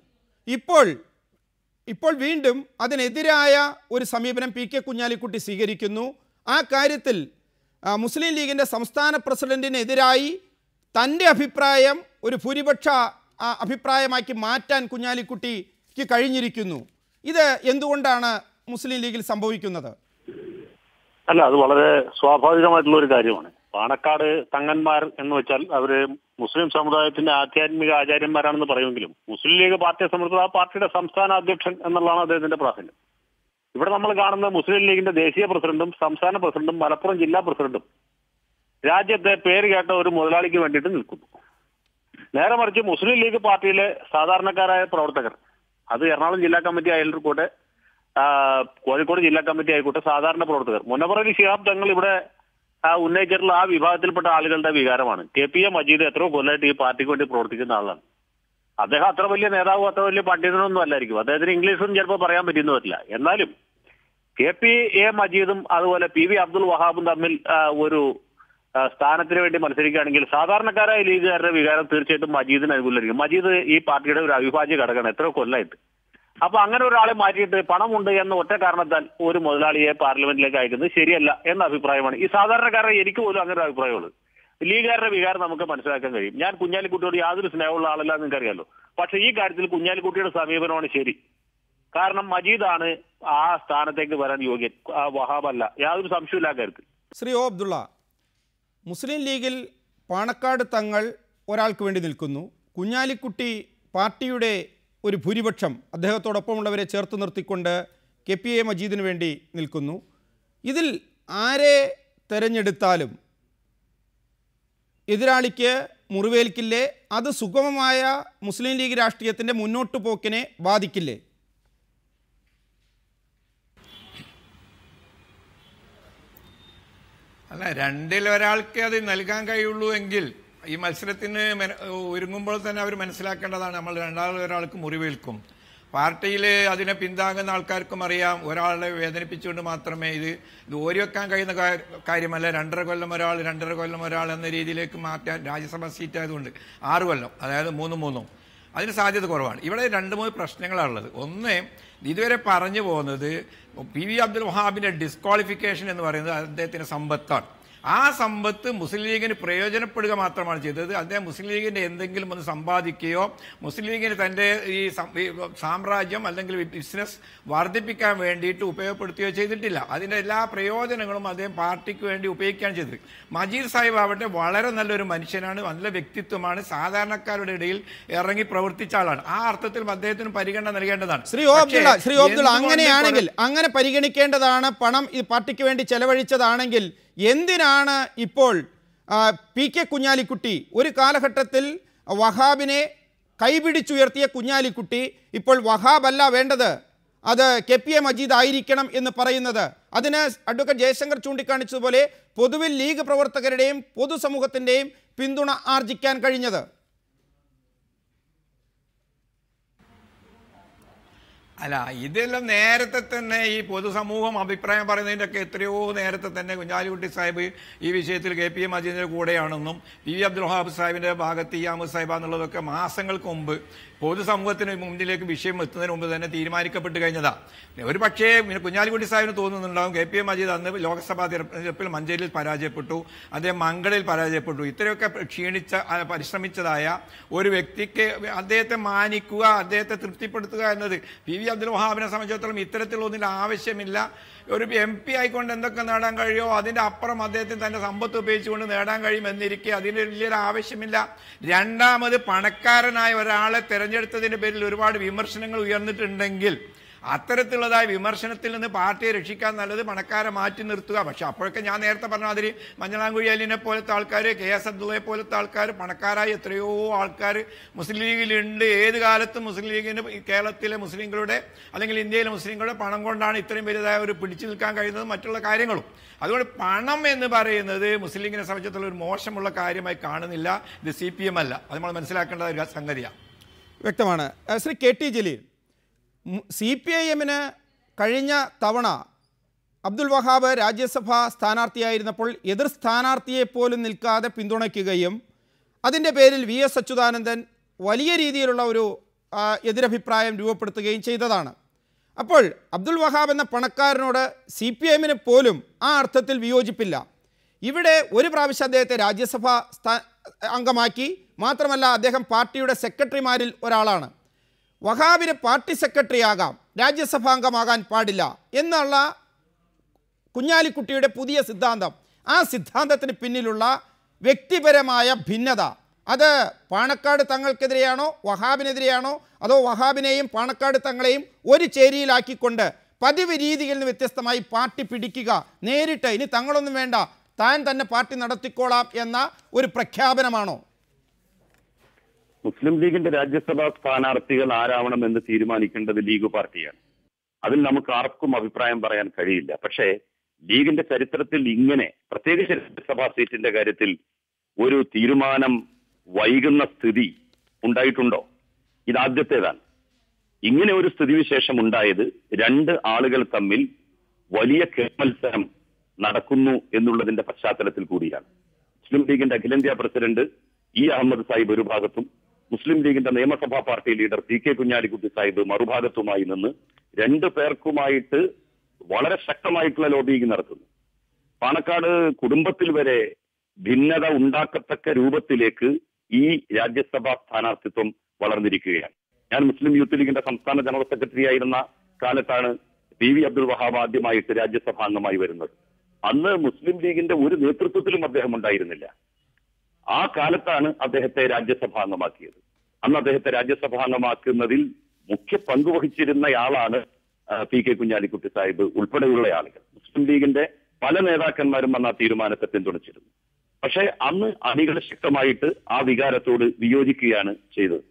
ഇപ്പോൾ വീണ്ടും അതിനെതിരായ ഒരു സമീപനം പി കെ കുഞ്ഞാലിക്കുട്ടി സ്വീകരിക്കുന്നു. ആ കാര്യത്തിൽ മുസ്ലിം ലീഗിൻ്റെ സംസ്ഥാന പ്രസിഡന്റിനെതിരായി തൻ്റെ അഭിപ്രായം ഒരു ഭൂരിപക്ഷ അഭിപ്രായമാക്കി മാറ്റാൻ കുഞ്ഞാലിക്കുട്ടിക്ക് കഴിഞ്ഞിരിക്കുന്നു. ഇത് എന്തുകൊണ്ടാണ് മുസ്ലിം ലീഗിൽ സംഭവിക്കുന്നത്? അല്ല, അത് വളരെ സ്വാഭാവികമായിട്ടുള്ള ഒരു കാര്യമാണ്. പാണക്കാട് തങ്ങന്മാർ എന്ന് വെച്ചാൽ അവര് മുസ്ലിം സമുദായത്തിന്റെ ആധ്യാത്മിക ആചാര്യന്മാരാണെന്ന് പറയുമെങ്കിലും മുസ്ലിം ലീഗ് പാർട്ടിയെ സംബന്ധിച്ച് ആ പാർട്ടിയുടെ സംസ്ഥാന അധ്യക്ഷൻ എന്നുള്ളതാണ് അദ്ദേഹത്തിന്റെ പ്രാധാന്യം. ഇവിടെ നമ്മൾ കാണുന്ന മുസ്ലിം ലീഗിന്റെ ദേശീയ പ്രസിഡന്റും സംസ്ഥാന പ്രസിഡന്റും മലപ്പുറം ജില്ലാ പ്രസിഡന്റും രാജ്യത്തെ പേര് കേട്ട ഒരു മുതലാളിക്ക് വേണ്ടിയിട്ട് നിൽക്കുന്നു. നേരെ മറിച്ച് മുസ്ലിം ലീഗ് പാർട്ടിയിലെ സാധാരണക്കാരായ പ്രവർത്തകർ, അത് എറണാകുളം ജില്ലാ കമ്മിറ്റി ആയിക്കോട്ടെ, കോഴിക്കോട് ജില്ലാ കമ്മിറ്റി ആയിക്കോട്ടെ, സാധാരണ പ്രവർത്തകർ, മുനവർ അലി ശിഹാബ് തങ്ങൾ ഇവിടെ ഉന്നയിച്ചിട്ടുള്ള ആ വിഭാഗത്തിൽപ്പെട്ട ആളുകളുടെ വികാരമാണ്. കെ മജീദ് എത്രയോ കൊല്ലമായിട്ട് ഈ പാർട്ടിക്ക് വേണ്ടി പ്രവർത്തിക്കുന്ന ആളാണ്. അദ്ദേഹം അത്ര വലിയ നേതാവും അത്ര വലിയ പണ്ഡിതനൊന്നും അല്ലായിരിക്കും, അദ്ദേഹത്തിന് ഇംഗ്ലീഷൊന്നും ചിലപ്പോൾ പറയാൻ പറ്റുന്നു പറ്റില്ല. എന്നാലും കെ മജീദും അതുപോലെ പി വി അബ്ദുൽ വഹാബും തമ്മിൽ ഒരു സ്ഥാനത്തിന് വേണ്ടി മത്സരിക്കുകയാണെങ്കിൽ സാധാരണക്കാരായ ലീഗുകാരുടെ വികാരം തീർച്ചയായിട്ടും മജീദിന് അനുകൂലമായിരിക്കും. മജീദ് ഈ പാർട്ടിയുടെ ഒരു അവിഭാജ്യ ഘടകമാണ് എത്രയോ കൊല്ലമായിട്ട്. അപ്പൊ അങ്ങനെ ഒരാളെ മാറ്റിയിട്ട് പണമുണ്ട് എന്ന ഒറ്റ കാരണത്താൽ ഒരു മുതലാളിയെ പാർലമെന്റിലേക്ക് അയക്കുന്നത് ശരിയല്ല എന്ന അഭിപ്രായമാണ് ഈ സാധാരണക്കാരെ. എനിക്ക് പോലും അങ്ങനെ ഒരു അഭിപ്രായമുള്ളൂ. ലീഗുകാരുടെ വികാരം നമുക്ക് മനസ്സിലാക്കാൻ കഴിയും. ഞാൻ കുഞ്ഞാലിക്കുട്ടിയോട് യാതൊരു സ്നേഹമുള്ള ആളല്ല എന്ന് നിങ്ങൾക്കറിയാലോ. പക്ഷെ ഈ കാര്യത്തിൽ കുഞ്ഞാലിക്കുട്ടിയുടെ സമീപനമാണ് ശരി. കാരണം മജീദാണ് ആ സ്ഥാനത്തേക്ക് വരാൻ യോഗ്യൻ, വഹാബല്ല, യാതൊരു സംശയമില്ല കാര്യത്തിൽ. ശ്രീ ഒ അബ്ദുള്ള, മുസ്ലിം ലീഗിൽ പാണക്കാട് തങ്ങൾ ഒരാൾക്ക് വേണ്ടി നിൽക്കുന്നു, കുഞ്ഞാലിക്കുട്ടി പാർട്ടിയുടെ ഒരു ഭൂരിപക്ഷം അദ്ദേഹത്തോടൊപ്പമുള്ളവരെ ചേർത്ത് നിർത്തിക്കൊണ്ട് കെ മജീദിന് വേണ്ടി നിൽക്കുന്നു. ഇതിൽ ആരെ തെരഞ്ഞെടുത്താലും എതിരാളിക്ക് മുറിവേൽക്കില്ലേ? അത് സുഗമമായ മുസ്ലിം ലീഗ് രാഷ്ട്രീയത്തിൻ്റെ മുന്നോട്ടു പോക്കിനെ ബാധിക്കില്ലേ? അല്ല, രണ്ടിലൊരാൾക്ക് അത് നൽകാൻ കഴിയുള്ളൂ എങ്കിൽ ഈ മത്സരത്തിന് ഒരുങ്ങുമ്പോൾ തന്നെ അവർ മനസ്സിലാക്കേണ്ടതാണ്, നമ്മൾ രണ്ടാമതൊരാൾക്ക് മുറിവേൽക്കും. പാർട്ടിയിൽ അതിനെ പിന്താങ്ങുന്ന ആൾക്കാർക്കും അറിയാം, ഒരാളെ വേദനിപ്പിച്ചുകൊണ്ട് മാത്രമേ ഇത് ഓരിവെക്കാൻ കഴിയുന്ന കാര്യമല്ല. 2.5 കൊല്ലം ഒരാൾ 2.5 കൊല്ലം ഒരാൾ എന്ന രീതിയിലേക്ക് മാറ്റാൻ രാജ്യസഭാ സീറ്റ് ആയതുകൊണ്ട് 6 കൊല്ലം, അതായത് 3-3 അതിന് സാധ്യത കുറവാണ്. ഇവിടെ 2-3 പ്രശ്നങ്ങളാണുള്ളത്. ഒന്ന്, ഇതുവരെ പറഞ്ഞു പോകുന്നത് പി വി അബ്ദുൽ വഹാബിന്റെ ഡിസ്ക്വാളിഫിക്കേഷൻ എന്ന് പറയുന്നത് അദ്ദേഹത്തിന്റെ സമ്പത്താണ്. ആ സമ്പത്ത് മുസ്ലിം ലീഗിന് പ്രയോജനപ്പെടുക മാത്രമാണ് ചെയ്തത്. അദ്ദേഹം മുസ്ലിം ലീഗിന്റെ എന്തെങ്കിലും ഒന്ന് സമ്പാദിക്കുകയോ മുസ്ലിം ലീഗിന് തന്റെ ഈ സാമ്രാജ്യം അല്ലെങ്കിൽ ബിസിനസ് വർദ്ധിപ്പിക്കാൻ വേണ്ടിയിട്ട് ഉപയോഗപ്പെടുത്തുകയോ ചെയ്തിട്ടില്ല. അതിന്റെ എല്ലാ പ്രയോജനങ്ങളും അദ്ദേഹം പാർട്ടിക്ക് വേണ്ടി ഉപയോഗിക്കുകയാണ് ചെയ്തത്. മജീദ് സാഹിബ് ആവട്ടെ വളരെ നല്ലൊരു മനുഷ്യനാണ്, നല്ല വ്യക്തിത്വമാണ്, സാധാരണക്കാരുടെ ഇടയിൽ ഇറങ്ങി പ്രവർത്തിച്ച ആളാണ്. ആ അർത്ഥത്തിൽ അദ്ദേഹത്തിന് പരിഗണന നൽകേണ്ടതാണ്. ശ്രീ ഒ അബ്ദുള്ള, അങ്ങനെയാണെങ്കിൽ അങ്ങനെ പരിഗണിക്കേണ്ടതാണ്. പണം ഈ പാർട്ടിക്ക് വേണ്ടി ചെലവഴിച്ചതാണെങ്കിൽ എന്തിനാണ് ഇപ്പോൾ PK കുഞ്ഞാലിക്കുട്ടി ഒരു കാലഘട്ടത്തിൽ വഹാബിനെ കൈപിടിച്ചുയർത്തിയ കുഞ്ഞാലിക്കുട്ടി ഇപ്പോൾ വഹാബല്ല വേണ്ടത്, അത് KPA മജീദ് ആയിരിക്കണം എന്ന് പറയുന്നത്, അതിന് അഡ്വക്കേറ്റ് ജയശങ്കർ ചൂണ്ടിക്കാണിച്ചതുപോലെ പൊതുവിൽ ലീഗ് പ്രവർത്തകരുടെയും പൊതുസമൂഹത്തിൻ്റെയും പിന്തുണ ആർജിക്കാൻ കഴിഞ്ഞത്? അല്ല, ഇതെല്ലാം നേരത്തെ തന്നെ ഈ പൊതുസമൂഹം അഭിപ്രായം പറയുന്നതിൻ്റെയൊക്കെ എത്രയോ നേരത്തെ തന്നെ കുഞ്ഞാലിക്കുട്ടി സാഹിബ് ഈ വിഷയത്തിൽ KPA മജീദിൻ്റെ കൂടെയാണെന്നും PV അബ്ദുൽ വഹാബ് സാഹിബിൻ്റെ ഭാഗത്ത് അഹമ്മദ് സാഹിബ് എന്നുള്ളതൊക്കെ മാസങ്ങൾക്ക് മുമ്പ് പൊതുസമൂഹത്തിന് മുന്നിലേക്ക് വിഷയം എത്തുന്നതിന് മുമ്പ് തന്നെ തീരുമാനിക്കപ്പെട്ട് കഴിഞ്ഞതാണ്. ഒരു പക്ഷേ കുഞ്ഞാലിക്കുട്ടി സാഹിബിന് തോന്നുന്നുണ്ടാവും KPA മജീദ് അന്ന് ലോക്സഭാ തെരഞ്ഞെടുപ്പിൽ മഞ്ചേരിയിൽ പരാജയപ്പെട്ടു, അദ്ദേഹം മംഗളയിൽ പരാജയപ്പെട്ടു. ഇത്രയൊക്കെ പരിശ്രമിച്ചതായ ഒരു വ്യക്തിക്ക് അദ്ദേഹത്തെ മാനിക്കുക, അദ്ദേഹത്തെ തൃപ്തിപ്പെടുത്തുക എന്നത് PV അബ്ദുൽ വഹാബിനെ സംബന്ധിച്ചിടത്തോളം ഇത്തരത്തിലൊന്നിൻ്റെ ആവശ്യമില്ല. ഒരു MP ആയിക്കൊണ്ട് എന്തൊക്കെ നേടാൻ കഴിയുമോ അതിൻ്റെ അപ്പുറം അദ്ദേഹത്തിന് തൻ്റെ സമ്പത്ത് ഉപയോഗിച്ചുകൊണ്ട് നേടാൻ കഴിയുമെന്നിരിക്കെ അതിന് വലിയൊരു ആവശ്യമില്ല. രണ്ടാമത്, പണക്കാരനായ ഒരാളെ തെരഞ്ഞെടുത്തതിൻ്റെ പേരിൽ ഒരുപാട് വിമർശനങ്ങൾ ഉയർന്നിട്ടുണ്ടെങ്കിൽ അത്തരത്തിലുള്ളതായ വിമർശനത്തിൽ നിന്ന് പാർട്ടിയെ രക്ഷിക്കാൻ നല്ലത് പണക്കാരെ മാറ്റി നിർത്തുക. പക്ഷെ അപ്പോഴൊക്കെ ഞാൻ നേരത്തെ പറഞ്ഞ മാതിരി മഞ്ഞളാംകുഴി അലിനെ പോലത്തെ ആൾക്കാർ, KS അബ്ദുള്ളയെ പോലത്തെ ആൾക്കാർ, പണക്കാരായ എത്രയോ ആൾക്കാർ മുസ്ലിം ലീഗിലുണ്ട്. ഏത് കാലത്തും മുസ്ലിം ലീഗിന് കേരളത്തിലെ മുസ്ലിങ്ങളുടെ അല്ലെങ്കിൽ ഇന്ത്യയിലെ മുസ്ലിങ്ങളുടെ പണം കൊണ്ടാണ് ഇത്രയും വലുതായ ഒരു പിടിച്ചു നിൽക്കാൻ കഴിയുന്നത്, മറ്റുള്ള കാര്യങ്ങളും. അതുകൊണ്ട് പണം എന്ന് പറയുന്നത് മുസ്ലിം ലീഗിനെ സംബന്ധിച്ചിടത്തോളം ഒരു മോശമുള്ള കാര്യമായി കാണുന്നില്ല. ഇത് CPM അല്ല, അത് നമ്മൾ മനസ്സിലാക്കേണ്ട ഒരു സംഗതിയാണ്. വ്യക്തമാണ്. ശ്രീ KT ജലീൽ, CPIM-ന് കഴിഞ്ഞ തവണ അബ്ദുൽ വഹാബ് രാജ്യസഭാ സ്ഥാനാർത്ഥിയായിരുന്നപ്പോൾ എതിർ സ്ഥാനാർത്ഥിയെപ്പോലും നിൽക്കാതെ പിന്തുണയ്ക്കുകയും അതിൻ്റെ പേരിൽ VS അച്യുതാനന്ദൻ വലിയ രീതിയിലുള്ള ഒരു എതിരഭിപ്രായം രൂപപ്പെടുത്തുകയും ചെയ്തതാണ്. അപ്പോൾ അബ്ദുൽ വഹാബ് എന്ന പണക്കാരനോട് CPIM-ന് പോലും ആ അർത്ഥത്തിൽ വിയോജിപ്പില്ല. ഇവിടെ ഒരു പ്രാവശ്യം അദ്ദേഹത്തെ രാജ്യസഭാ അംഗമാക്കി, മാത്രമല്ല അദ്ദേഹം പാർട്ടിയുടെ സെക്രട്ടറിമാരിൽ ഒരാളാണ്. വഹാബിന് പാർട്ടി സെക്രട്ടറി ആകാം, രാജ്യസഭാംഗമാകാൻ പാടില്ല എന്നുള്ള കുഞ്ഞാലിക്കുട്ടിയുടെ പുതിയ സിദ്ധാന്തം, ആ സിദ്ധാന്തത്തിന് പിന്നിലുള്ള വ്യക്തിപരമായ ഭിന്നത, അത് പാണക്കാട് തങ്ങൾക്കെതിരെയാണോ വഹാബിനെതിരെയാണോ, അതോ വഹാബിനെയും പാണക്കാട് തങ്ങളെയും ഒരു ചേരിയിലാക്കിക്കൊണ്ട് പതിവ് രീതിയിൽ നിന്ന് വ്യത്യസ്തമായി പാർട്ടി പിടിക്കുക, നേരിട്ട് ഇനി തങ്ങളൊന്നും വേണ്ട, താൻ തന്നെ പാർട്ടി നടത്തിക്കോളാം എന്ന ഒരു പ്രഖ്യാപനമാണോ? മുസ്ലിം ലീഗിന്റെ രാജ്യസഭാ സ്ഥാനാർത്ഥികൾ ആരാവണമെന്ന് തീരുമാനിക്കേണ്ടത് ലീഗ് പാർട്ടിയാണ്. അതിൽ നമുക്ക് ആർക്കും അഭിപ്രായം പറയാൻ കഴിയില്ല. പക്ഷേ ലീഗിന്റെ ചരിത്രത്തിൽ ഇങ്ങനെ, പ്രത്യേകിച്ച് രാജ്യസഭാ സീറ്റിന്റെ കാര്യത്തിൽ ഒരു തീരുമാനം വൈകുന്ന സ്ഥിതി ഉണ്ടായിട്ടുണ്ടോ? ഇതാദ്യത്തേതാണ്. ഇങ്ങനെ ഒരു സ്ഥിതിവിശേഷം ഉണ്ടായത് രണ്ട് ആളുകൾ തമ്മിൽ വലിയ മത്സരം നടക്കുന്നു എന്നുള്ളതിന്റെ പശ്ചാത്തലത്തിൽ കൂടിയാണ്. മുസ്ലിം ലീഗിന്റെ അഖിലേന്ത്യാ പ്രസിഡന്റ് അഹമ്മദ് സാഹിബ് ഒരു ഭാഗത്തും മുസ്ലിം ലീഗിന്റെ നിയമസഭാ party leader PK Kunhalikutty Sahib മറുഭാഗത്തുമായി നിന്ന് രണ്ടു പേർക്കുമായിട്ട് വളരെ ശക്തമായിട്ടുള്ള ലോബിയിങ് നടത്തുന്നു. പാണക്കാട് കുടുംബത്തിൽ വരെ ഭിന്നത ഉണ്ടാക്കത്തക്ക രൂപത്തിലേക്ക് ഈ രാജ്യസഭാ സ്ഥാനാർത്ഥിത്വം വളർന്നിരിക്കുകയാണ്. ഞാൻ മുസ്ലിം യൂത്ത് ലീഗിന്റെ സംസ്ഥാന ജനറൽ സെക്രട്ടറി ആയിരുന്ന കാലത്താണ് PV അബ്ദുൽ വഹാബ് ആദ്യമായിട്ട് രാജ്യസഭാ അംഗമായി വരുന്നത്. അന്ന് മുസ്ലിം ലീഗിന്റെ ഒരു നേതൃത്വത്തിലും അദ്ദേഹം ഉണ്ടായിരുന്നില്ല. ആ കാലത്താണ് അദ്ദേഹത്തെ രാജ്യസഭാംഗമാക്കിയത്. അന്ന് അദ്ദേഹത്തെ രാജ്യസഭാംഗമാക്കുന്നതിൽ മുഖ്യ പങ്കുവഹിച്ചിരുന്നയാളാണ് PK കുഞ്ഞാലിക്കുട്ടി സാഹിബ് ഉൾപ്പെടെയുള്ള ആളുകൾ. മുസ്ലിം ലീഗിന്റെ പല നേതാക്കന്മാരും അന്ന് ആ തീരുമാനത്തെ പിന്തുണച്ചിരുന്നു. പക്ഷേ അന്ന് അണികൾ ശക്തമായിട്ട് ആ വികാരത്തോട് വിയോജിക്കുകയാണ് ചെയ്തത്.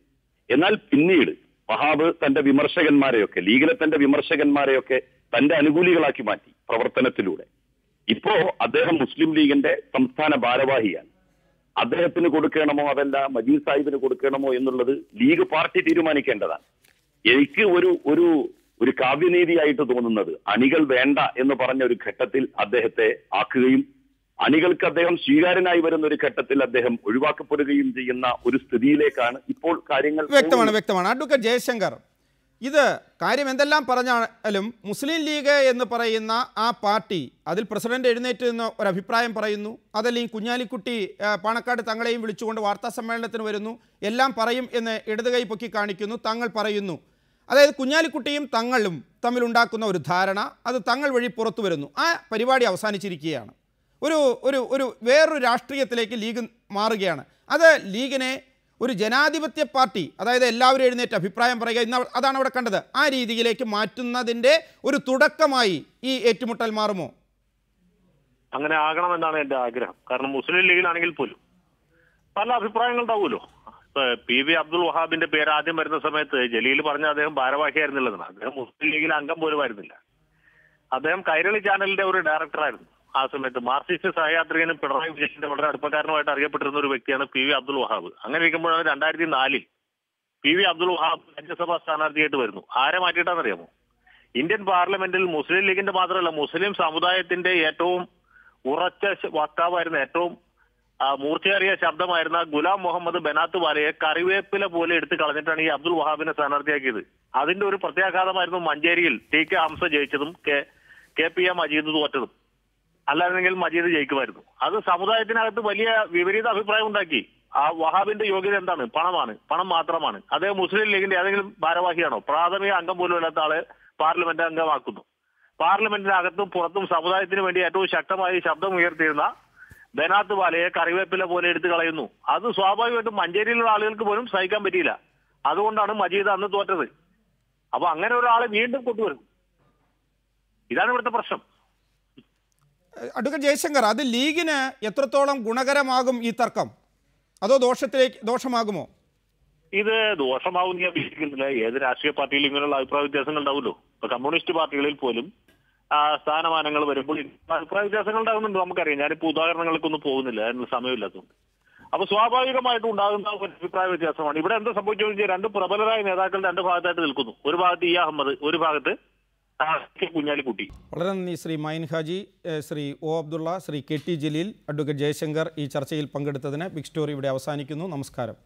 എന്നാൽ പിന്നീട് വഹാബ് തന്റെ വിമർശകന്മാരെയൊക്കെ, ലീഗിലെ തന്റെ വിമർശകന്മാരെയൊക്കെ തന്റെ അനുകൂലികളാക്കി മാറ്റി പ്രവർത്തനത്തിലൂടെ. ഇപ്പോ അദ്ദേഹം മുസ്ലിം ലീഗിന്റെ സംസ്ഥാന ഭാരവാഹിയാണ്. അദ്ദേഹത്തിന് കൊടുക്കണമോ അതല്ല മജീദ് സാഹിബിന് കൊടുക്കണമോ എന്നുള്ളത് ലീഗ് പാർട്ടി തീരുമാനിക്കേണ്ടതാണ്. എനിക്ക് ഒരു കാവ്യനീതിയായിട്ട് തോന്നുന്നത് അണികൾ വേണ്ട എന്ന് പറഞ്ഞ ഒരു ഘട്ടത്തിൽ അദ്ദേഹത്തെ ആക്കുകയും അണികൾക്ക് അദ്ദേഹം സ്വീകാര്യനായി വരുന്ന ഒരു ഘട്ടത്തിൽ അദ്ദേഹം ഒഴിവാക്കപ്പെടുകയും ചെയ്യുന്ന ഒരു സ്ഥിതിയിലേക്കാണ് ഇപ്പോൾ കാര്യങ്ങൾ. വ്യക്തമാണ്. അഡ്വക്കേറ്റ് ജയശങ്കർ, ഇത് കാര്യം എന്തെല്ലാം പറഞ്ഞാലും മുസ്ലിം ലീഗ് എന്ന് പറയുന്ന ആ പാർട്ടി, അതിൽ പ്രസിഡന്റ് എഴുന്നേറ്റ് നിന്ന് ഒരു അഭിപ്രായം പറയുന്നു, അതല്ലെങ്കിൽ കുഞ്ഞാലിക്കുട്ടി പാണക്കാട് തങ്ങളെയും വിളിച്ചുകൊണ്ട് വാർത്താ സമ്മേളനത്തിന് വരുന്നു, എല്ലാം പറയും എന്ന് ഇടതുകൈ പൊക്കി കാണിക്കുന്നു, തങ്ങൾ പറയുന്നു. അതായത് കുഞ്ഞാലിക്കുട്ടിയും തങ്ങളും തമ്മിലുണ്ടാക്കുന്ന ഒരു ധാരണ അത് തങ്ങൾ വഴി പുറത്തു വരുന്നു. ആ പരിപാടി അവസാനിച്ചിരിക്കുകയാണ്. ഒരു വേറൊരു രാഷ്ട്രീയത്തിലേക്ക് ലീഗ് മാറുകയാണ്. അത് ലീഗിനെ ഒരു ജനാധിപത്യ പാർട്ടി, അതായത് എല്ലാവരും എഴുന്നേറ്റ് അഭിപ്രായം പറയുക, ഇന്ന് അതാണ് അവിടെ കണ്ടത്, ആ രീതിയിലേക്ക് മാറ്റുന്നതിൻ്റെ ഒരു തുടക്കമായി ഈ ഏറ്റുമുട്ടൽ മാറുമോ? അങ്ങനെ ആകണമെന്നാണ് എന്റെ ആഗ്രഹം. കാരണം മുസ്ലിം ലീഗിലാണെങ്കിൽ പോലും പല അഭിപ്രായങ്ങൾ ഉണ്ടാവുമല്ലോ. ഇപ്പൊ PV അബ്ദുൽ വഹാബിന്റെ പേര് ആദ്യം വരുന്ന സമയത്ത് ജലീൽ പറഞ്ഞ അദ്ദേഹം ഭാരവാഹിയായിരുന്നില്ലെന്നാണ്. അദ്ദേഹം മുസ്ലിം ലീഗിലെ അംഗം പോലും ആയിരുന്നില്ല. അദ്ദേഹം കൈരളി ചാനലിന്റെ ഒരു ഡയറക്ടറായിരുന്നു ആ സമയത്ത്. മാർക്സിസ്റ്റ് സഹയാത്രികനും പിണറായി വിജയന്റെ വളരെ അടുപ്പക്കാരനുമായിട്ട് അറിയപ്പെട്ടിരുന്ന ഒരു വ്യക്തിയാണ് PV അബ്ദുൽ വഹാബ്. അങ്ങനെ ഇരിക്കുമ്പോഴാണ് 2004 PV അബ്ദുൽ വഹാബ് രാജ്യസഭാ സ്ഥാനാർത്ഥിയായിട്ട് വരുന്നു. ആരെ മാറ്റിയിട്ടാണെന്നറിയാമോ? ഇന്ത്യൻ പാർലമെന്റിൽ മുസ്ലിം ലീഗിന്റെ മാത്രമല്ല മുസ്ലിം സമുദായത്തിന്റെ ഏറ്റവും ഉറച്ച വക്താവായിരുന്ന, ഏറ്റവും മൂർച്ചയേറിയ ശബ്ദമായിരുന്ന ഗുലാം മുഹമ്മദ് ബനാത്ത് വാലയെ കറിവേപ്പില പോലെ എടുത്ത് കളഞ്ഞിട്ടാണ് ഈ അബ്ദുൽ വഹാബിനെ സ്ഥാനാർത്ഥിയാക്കിയത്. അതിന്റെ ഒരു പ്രത്യാഘാതമായിരുന്നു മഞ്ചേരിയിൽ TK ഹംസ ജയിച്ചതും KPA മജീദ് തോറ്റതും. അല്ലായിരുന്നെങ്കിൽ മജീദ് ജയിക്കുമായിരുന്നു. അത് സമുദായത്തിനകത്ത് വലിയ വിപരീത അഭിപ്രായം ഉണ്ടാക്കി. ആ വഹാബിന്റെ യോഗ്യത എന്താണ്? പണമാണ്, പണം മാത്രമാണ്. അദ്ദേഹം മുസ്ലിം ലീഗിന്റെ ഏതെങ്കിലും ഭാരവാഹിയാണോ? പ്രാഥമിക അംഗം പോലും ഇല്ലാത്ത ആളെ പാർലമെന്റ് അംഗമാക്കുന്നു. പാർലമെന്റിനകത്തും പുറത്തും സമുദായത്തിന് വേണ്ടി ഏറ്റവും ശക്തമായി ശബ്ദം ഉയർത്തിയിരുന്ന ബനാത്ത് വാലയെ കറിവേപ്പില പോലെ എടുത്തു കളയുന്നു. അത് സ്വാഭാവികമായിട്ടും മഞ്ചേരിയിലുള്ള ആളുകൾക്ക് പോലും സഹിക്കാൻ പറ്റിയില്ല. അതുകൊണ്ടാണ് മജീദ് അന്ന് തോറ്റത്. അപ്പൊ അങ്ങനെ ഒരാളെ വീണ്ടും കൊണ്ടുവരും. ഇതാണ് ഇവിടുത്തെ പ്രശ്നം. അഡ്വക്കേറ്റ് ജയശങ്കർ, അത് ലീഗിന് എത്രത്തോളം ഗുണകരമാകും ഈ തർക്കം? അതോ ദോഷമാകുമോ? ഇത് ദോഷമാവും ഞാൻ വിശ്വസിക്കുന്നില്ല. ഏത് രാഷ്ട്രീയ പാർട്ടിയിലും ഇങ്ങനെയുള്ള അഭിപ്രായ വ്യത്യാസങ്ങൾ ഉണ്ടാവുമല്ലോ. ഇപ്പൊ കമ്മ്യൂണിസ്റ്റ് പാർട്ടികളിൽ പോലും സ്ഥാനമാനങ്ങൾ വരുമ്പോൾ അഭിപ്രായ വ്യത്യാസങ്ങൾ ഉണ്ടാകുന്നുണ്ട്, നമുക്കറിയാം. ഞാനിപ്പോ ഉദാഹരണങ്ങൾക്കൊന്നും പോകുന്നില്ല, അതിനുള്ള സമയമില്ലാത്തതുകൊണ്ട്. അപ്പൊ സ്വാഭാവികമായിട്ടും ഉണ്ടാകുന്ന ഒരു അഭിപ്രായ വ്യത്യാസമാണ്. ഇവിടെ എന്താ സംഭവിച്ചു? രണ്ട് പ്രബലരായ നേതാക്കൾ രണ്ട് ഭാഗത്തായിട്ട് നിൽക്കുന്നു. ഒരു ഭാഗത്ത് ഇ അഹമ്മദ്, ഒരു ഭാഗത്ത് കുഞ്ഞാലിക്കുട്ടി. വളരെ നന്ദി Shri Mayin Haji, Shri O Abdullah, Shri KT Jaleel, advocate Jayashankar ഈ ചർച്ചയിൽ പങ്കെടുത്തതിന്. ബിഗ് സ്റ്റോറി ഇവിടെ അവസാനിക്കുന്നു. നമസ്കാരം.